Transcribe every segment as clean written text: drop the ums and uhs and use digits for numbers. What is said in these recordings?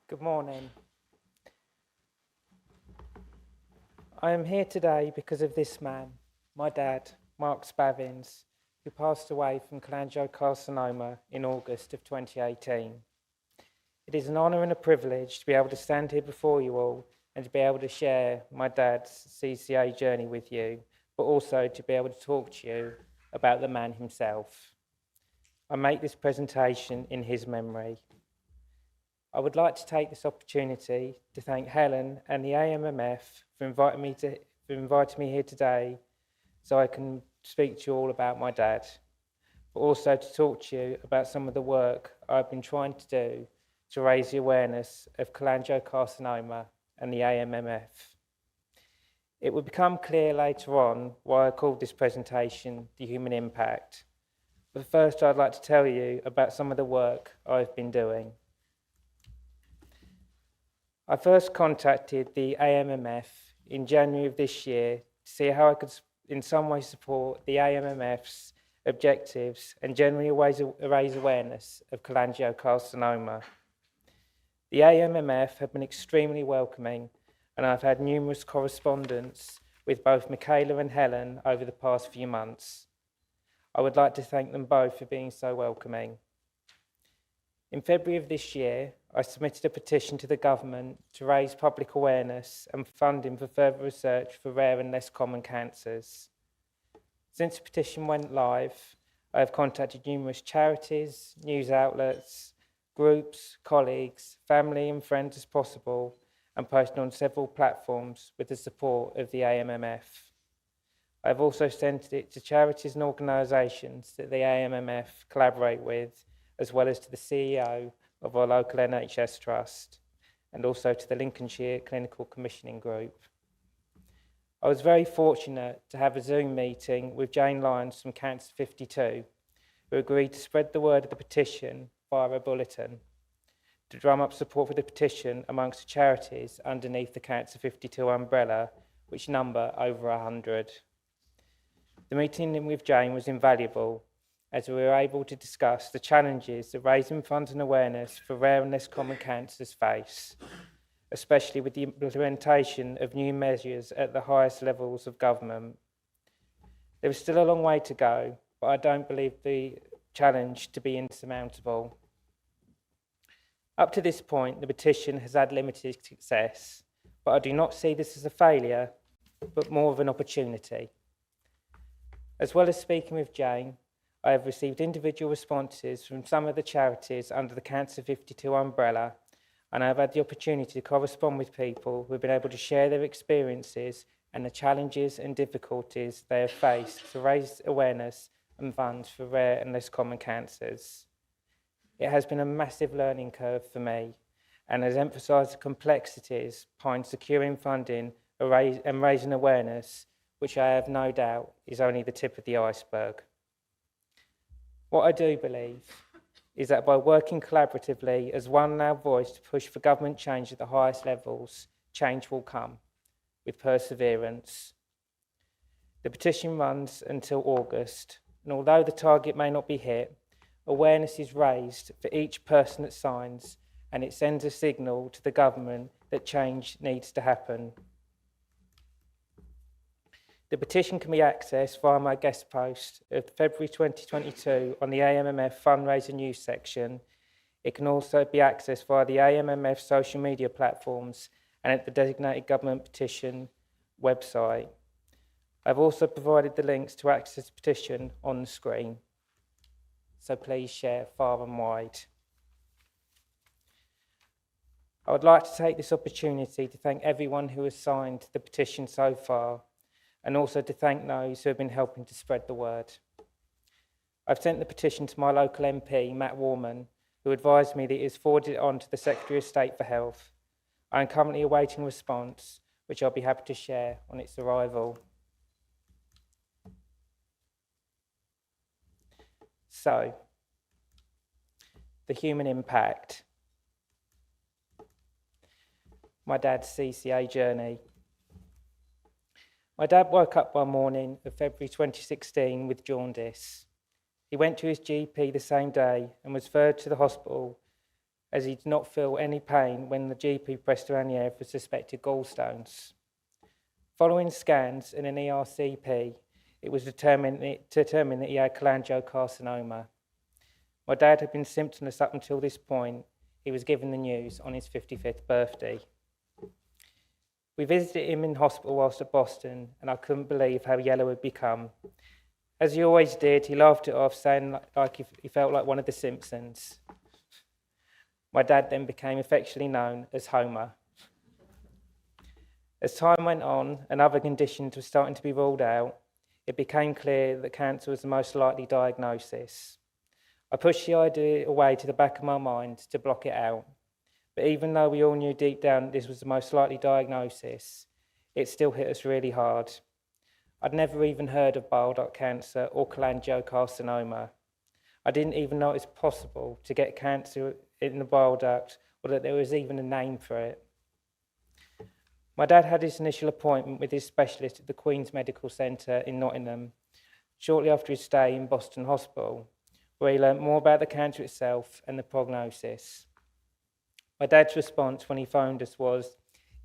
Good morning. I am here today because of this man, my dad, Mark Spavins, who passed away from cholangiocarcinoma in August of 2018. It is an honour and a privilege to be able to stand here before you all and to be able to share my dad's CCA journey with you, but also to be able to talk to you about the man himself. I make this presentation in his memory. I would like to take this opportunity to thank Helen and the AMMF for inviting me here today so I can speak to you all about my dad, but also to talk to you about some of the work I've been trying to do to raise the awareness of cholangiocarcinoma and the AMMF. It will become clear later on why I called this presentation The Human Impact, but first I'd like to tell you about some of the work I've been doing. I first contacted the AMMF in January of this year to see how I could in some way support the AMMF's objectives and generally raise awareness of cholangiocarcinoma. The AMMF have been extremely welcoming, and I've had numerous correspondence with both Michaela and Helen over the past few months. I would like to thank them both for being so welcoming. In February of this year, I submitted a petition to the government to raise public awareness and funding for further research for rare and less common cancers. Since the petition went live, I have contacted numerous charities, news outlets, groups, colleagues, family and friends as possible, and posted on several platforms with the support of the AMMF. I have also sent it to charities and organisations that the AMMF collaborate with, as well as to the CEO of our local NHS trust, and also to the Lincolnshire Clinical Commissioning Group. I was very fortunate to have a Zoom meeting with Jane Lyons from Cancer 52, who agreed to spread the word of the petition via a bulletin, to drum up support for the petition amongst the charities underneath the Cancer 52 umbrella, which number over 100. The meeting with Jane was invaluable, as we were able to discuss the challenges that raising funds and awareness for rare and less common cancers face, especially with the implementation of new measures at the highest levels of government. There is still a long way to go, but I don't believe the challenge to be insurmountable. Up to this point, the petition has had limited success, but I do not see this as a failure, but more of an opportunity. As well as speaking with Jane, I have received individual responses from some of the charities under the Cancer 52 umbrella, and I have had the opportunity to correspond with people who have been able to share their experiences and the challenges and difficulties they have faced to raise awareness and funds for rare and less common cancers. It has been a massive learning curve for me and has emphasised the complexities behind securing funding and raising awareness, which I have no doubt is only the tip of the iceberg. What I do believe is that by working collaboratively as one loud voice to push for government change at the highest levels, change will come with perseverance. The petition runs until August, and although the target may not be hit, awareness is raised for each person that signs, and it sends a signal to the government that change needs to happen. The petition can be accessed via my guest post of February 2022 on the AMMF fundraiser news section. It can also be accessed via the AMMF social media platforms and at the designated government petition website. I've also provided the links to access the petition on the screen, so please share far and wide. I would like to take this opportunity to thank everyone who has signed the petition so far, and also to thank those who have been helping to spread the word. I've sent the petition to my local MP, Matt Warman, who advised me that he has forwarded it on to the Secretary of State for Health. I am currently awaiting a response, which I'll be happy to share on its arrival. So, the human impact. My dad's CCA journey. My dad woke up one morning of February 2016 with jaundice. He went to his GP the same day and was referred to the hospital as he did not feel any pain when the GP pressed around the area for suspected gallstones. Following scans and an ERCP, it was determined that he had cholangiocarcinoma. My dad had been symptomless up until this point. He was given the news on his 55th birthday. We visited him in hospital whilst at Boston, and I couldn't believe how yellow he'd become. As he always did, he laughed it off, saying like he felt like one of the Simpsons. My dad then became affectionately known as Homer. As time went on and other conditions were starting to be ruled out, it became clear that cancer was the most likely diagnosis. I pushed the idea away to the back of my mind to block it out. But even though we all knew deep down that this was the most likely diagnosis, it still hit us really hard. I'd never even heard of bile duct cancer or cholangiocarcinoma. I didn't even know it was possible to get cancer in the bile duct or that there was even a name for it. My dad had his initial appointment with his specialist at the Queen's Medical Centre in Nottingham shortly after his stay in Boston Hospital, where he learnt more about the cancer itself and the prognosis. My dad's response when he phoned us was,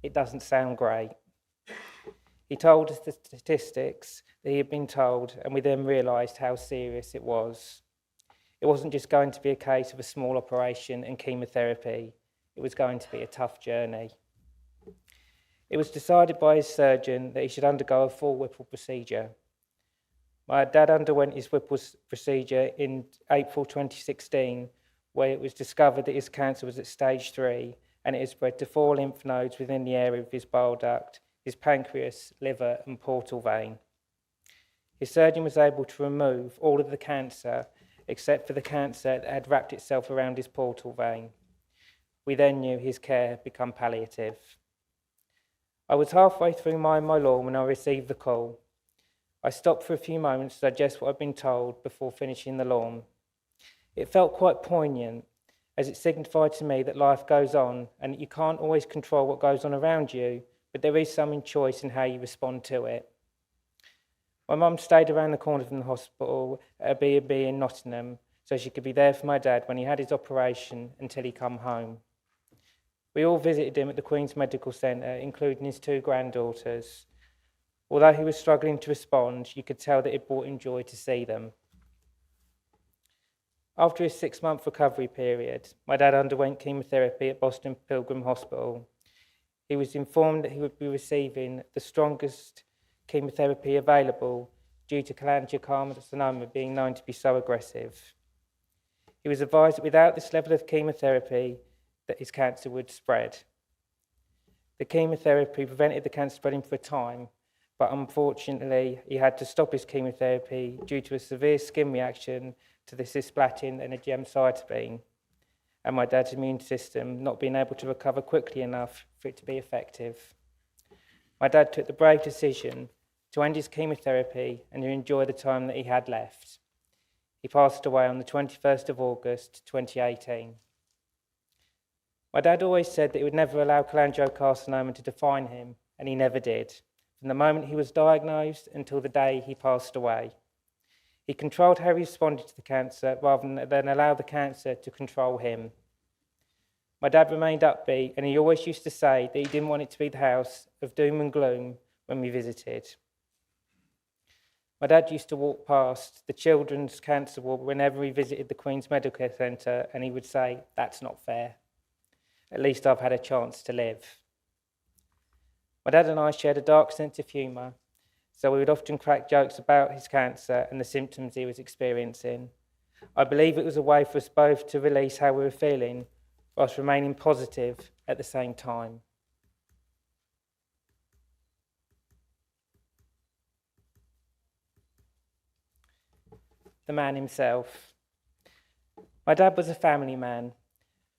"It doesn't sound great." He told us the statistics that he had been told, and we then realised how serious it was. It wasn't just going to be a case of a small operation and chemotherapy. It was going to be a tough journey. It was decided by his surgeon that he should undergo a full Whipple procedure. My dad underwent his Whipple procedure in April 2016, where it was discovered that his cancer was at stage 3 and it had spread to 4 lymph nodes within the area of his bile duct, his pancreas, liver and portal vein. His surgeon was able to remove all of the cancer except for the cancer that had wrapped itself around his portal vein. We then knew his care had become palliative. I was halfway through mowing my lawn when I received the call. I stopped for a few moments to digest what I'd been told before finishing the lawn. It felt quite poignant, as it signified to me that life goes on and that you can't always control what goes on around you, but there is some choice in how you respond to it. My mum stayed around the corner from the hospital at a B&B in Nottingham, so she could be there for my dad when he had his operation until he come home. We all visited him at the Queen's Medical Centre, including his 2 granddaughters. Although he was struggling to respond, you could tell that it brought him joy to see them. After his 6-month recovery period, my dad underwent chemotherapy at Boston Pilgrim Hospital. He was informed that he would be receiving the strongest chemotherapy available due to cholangiocarcinoma being known to be so aggressive. He was advised that without this level of chemotherapy, that his cancer would spread. The chemotherapy prevented the cancer spreading for a time, but unfortunately, he had to stop his chemotherapy due to a severe skin reaction to the cisplatin and a gemcitabine, and my dad's immune system not being able to recover quickly enough for it to be effective. My dad took the brave decision to end his chemotherapy and to enjoy the time that he had left. He passed away on the 21st of August, 2018. My dad always said that he would never allow cholangiocarcinoma to define him, and he never did, from the moment he was diagnosed until the day he passed away. He controlled how he responded to the cancer rather than allow the cancer to control him. My dad remained upbeat, and he always used to say that he didn't want it to be the house of doom and gloom when we visited. My dad used to walk past the children's cancer ward whenever he visited the Queen's Medical Centre, and he would say, "That's not fair. At least I've had a chance to live." My dad and I shared a dark sense of humour, so we would often crack jokes about his cancer and the symptoms he was experiencing. I believe it was a way for us both to release how we were feeling, whilst remaining positive at the same time. The man himself. My dad was a family man,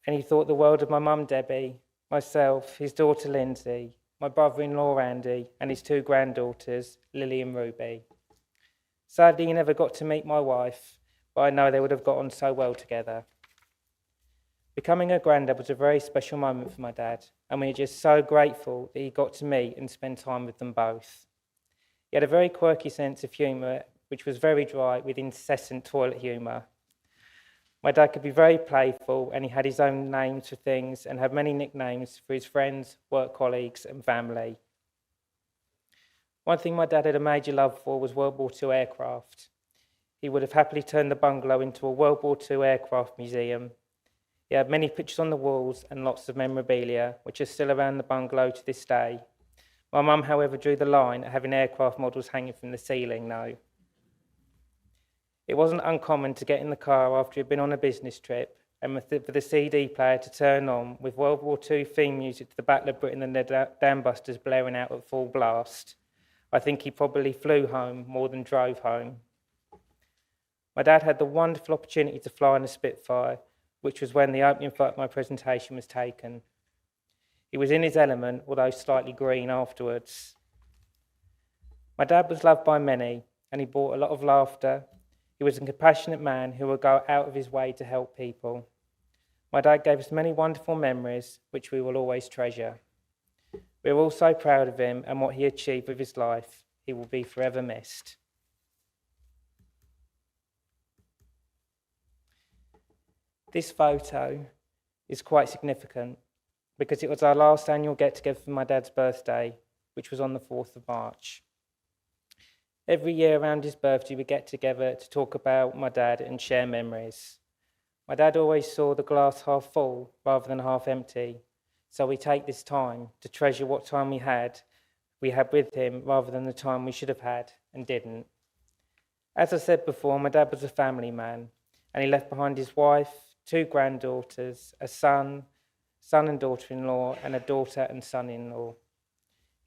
and he thought the world of my mum Debbie, myself, his daughter Lindsay, my brother-in-law Andy, and his 2 granddaughters, Lily and Ruby. Sadly, he never got to meet my wife, but I know they would have got on so well together. Becoming a granddad was a very special moment for my dad, and we are just so grateful that he got to meet and spend time with them both. He had a very quirky sense of humour, which was very dry with incessant toilet humour. My dad could be very playful, and he had his own names for things and had many nicknames for his friends, work colleagues, and family. One thing my dad had a major love for was World War II aircraft. He would have happily turned the bungalow into a World War II aircraft museum. He had many pictures on the walls and lots of memorabilia, which are still around the bungalow to this day. My mum, however, drew the line at having aircraft models hanging from the ceiling now. It wasn't uncommon to get in the car after you'd been on a business trip and for the CD player to turn on with World War II theme music to the Battle of Britain and the Dam Busters blaring out at full blast. I think he probably flew home more than drove home. My dad had the wonderful opportunity to fly on a Spitfire, which was when the opening photo of my presentation was taken. He was in his element, although slightly green afterwards. My dad was loved by many, and he brought a lot of laughter. He was a compassionate man who would go out of his way to help people. My dad gave us many wonderful memories, which we will always treasure. We are all so proud of him and what he achieved with his life. He will be forever missed. This photo is quite significant because it was our last annual get-together for my dad's birthday, which was on the 4th of March. Every year around his birthday, we get together to talk about my dad and share memories. My dad always saw the glass half full rather than half empty, so we take this time to treasure what time we had with him rather than the time we should have had and didn't. As I said before, my dad was a family man, and he left behind his wife, 2 granddaughters, a son and daughter-in-law, and a daughter and son-in-law.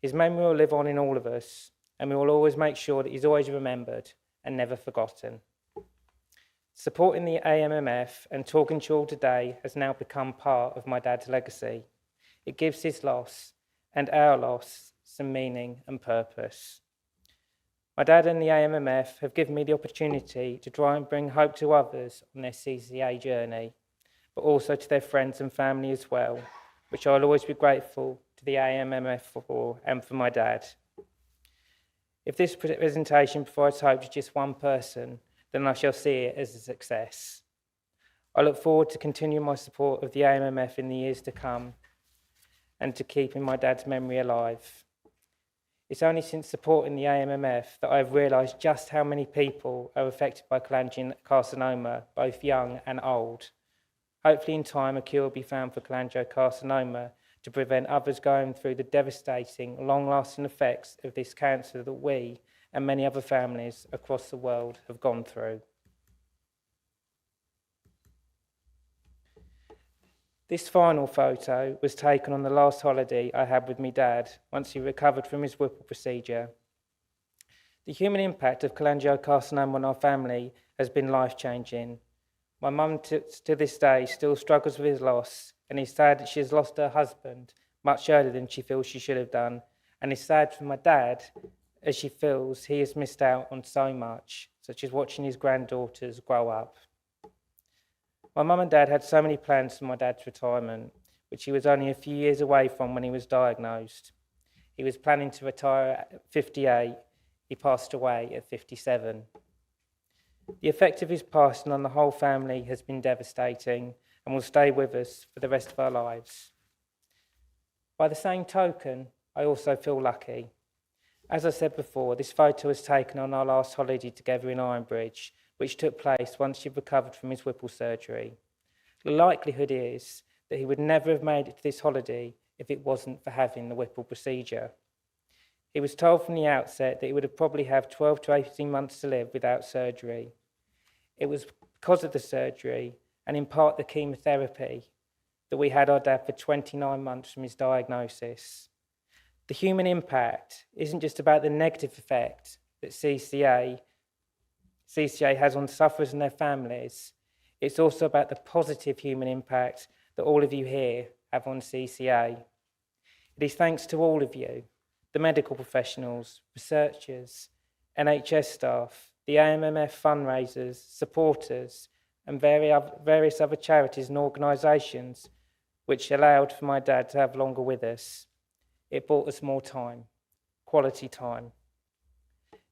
His memory will live on in all of us, and we will always make sure that he's always remembered and never forgotten. Supporting the AMMF and talking to you all today has now become part of my dad's legacy. It gives his loss and our loss some meaning and purpose. My dad and the AMMF have given me the opportunity to try and bring hope to others on their CCA journey, but also to their friends and family as well, which I'll always be grateful to the AMMF for and for my dad. If this presentation provides hope to just one person, then I shall see it as a success. I look forward to continuing my support of the AMMF in the years to come and to keeping my dad's memory alive. It's only since supporting the AMMF that I've realised just how many people are affected by cholangiocarcinoma, both young and old. Hopefully in time a cure will be found for cholangiocarcinoma to prevent others going through the devastating, long-lasting effects of this cancer that we and many other families across the world have gone through. This final photo was taken on the last holiday I had with my dad once he recovered from his Whipple procedure. The human impact of cholangiocarcinoma on our family has been life-changing. My mum to this day still struggles with his loss, and is sad that she has lost her husband much earlier than she feels she should have done, and is sad for my dad as she feels he has missed out on so much, such as watching his granddaughters grow up. My mum and dad had so many plans for my dad's retirement, which he was only a few years away from when he was diagnosed. He was planning to retire at 58. He passed away at 57. The effect of his passing on the whole family has been devastating and will stay with us for the rest of our lives. By the same token, I also feel lucky. As I said before, this photo was taken on our last holiday together in Ironbridge, which took place once he recovered from his Whipple surgery. The likelihood is that he would never have made it to this holiday if it wasn't for having the Whipple procedure. He was told from the outset that he would probably have 12 to 18 months to live without surgery. It was because of the surgery, and in part the chemotherapy, that we had our dad for 29 months from his diagnosis. The human impact isn't just about the negative effect that CCA has on sufferers and their families. It's also about the positive human impact that all of you here have on CCA. It is thanks to all of you, the medical professionals, researchers, NHS staff, the AMMF fundraisers, supporters, and various other charities and organisations which allowed for my dad to have longer with us. It bought us more time, quality time.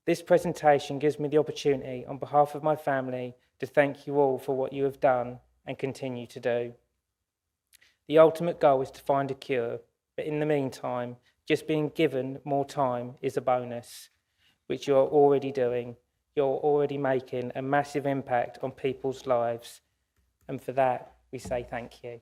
This presentation gives me the opportunity, on behalf of my family, to thank you all for what you have done and continue to do. The ultimate goal is to find a cure, but in the meantime, just being given more time is a bonus, which you're already doing. You're already making a massive impact on people's lives, and for that, we say thank you.